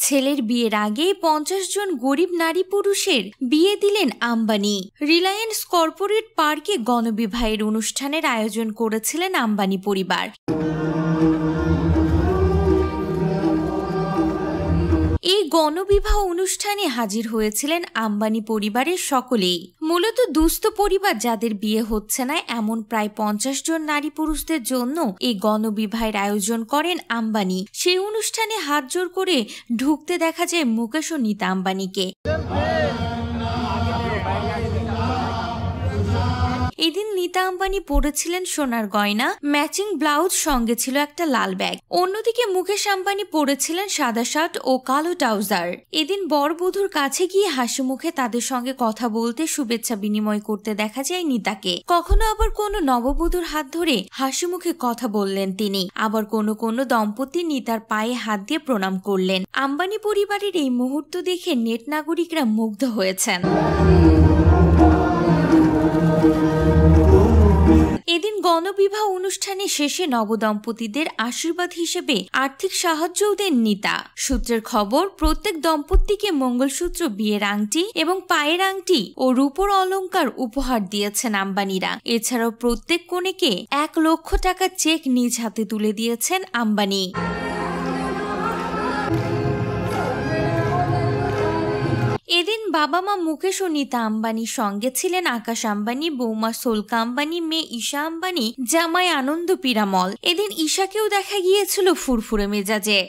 ছেলের বিয়ের আগেই 50 জন গরিব নারী পুরুষের বিয়ে দিলেন আম্বানি। রিলায়েন্স কর্পোরেট পার্কে গণবিবাহের অনুষ্ঠানের আয়োজন করেছিলেন আম্বানি পরিবার। এই গণবিবাহ অনুষ্ঠানে হাজির হয়েছিলেন আম্বানি পরিবারের সকলেই। মূলত দুস্থ পরিবার যাদের বিয়ে হচ্ছে না এমন প্রায় 50 জন নারী পুরুষদের জন্য এই গণবিবাহের আয়োজন করেন আম্বানি। সেই অনুষ্ঠানে হাত জোড় করে ঢুকতে দেখা যায় মুকেশ ও নীতা আম্বানিকে। এদিন নীতা আম্বানি পরেছিলেন সোনার গয়না, ম্যাচিং ব্লাউজ, সঙ্গে ছিল একটা লাল ব্যাগ। অন্যদিকে মুকেশ আম্বানি পরেছিলেন সাদা শার্ট ও কালো ট্রাউজার। এদিন বরবধূর কাছে গিয়ে হাসি মুখে তাদের সঙ্গে কথা বলতে, শুভেচ্ছা বিনিময় করতে দেখা যায় নীতাকে। কখনো আবার কোনো নববধূর হাত ধরে হাসি মুখে কথা বললেন তিনি। আবার কোনো দম্পতি নীতার পায়ে হাত দিয়ে প্রণাম করলেন। আম্বানি পরিবারের এই মুহূর্ত দেখে নেট নাগরিকরা মুগ্ধ হয়েছেন। এদিন গণবিবাহ অনুষ্ঠানে শেষে নবদম্পতিদের আশীর্বাদ হিসেবে আর্থিক সাহায্যও দেন নীতা। সূত্রের খবর, প্রত্যেক দম্পতিকে মঙ্গলসূত্র, বিয়ের আংটি এবং পায়ের আংটি ও রূপোর অলংকার উপহার দিয়েছেন আম্বানিরা। এছাড়াও প্রত্যেক কনেকে 1 লক্ষ টাকা চেক নিজ হাতে তুলে দিয়েছেন আম্বানি। এদিন বাবা মা মুকেশ ও নীতা আম্বানির সঙ্গে ছিলেন আকাশ আম্বানি, বৌমা সোলকা আম্বানি, মেয়ে ঈশা আম্বানি, জামাই আনন্দ পিরামল। এদিন ঈশাকেও দেখা গিয়েছিল ফুরফুরে মেজাজে।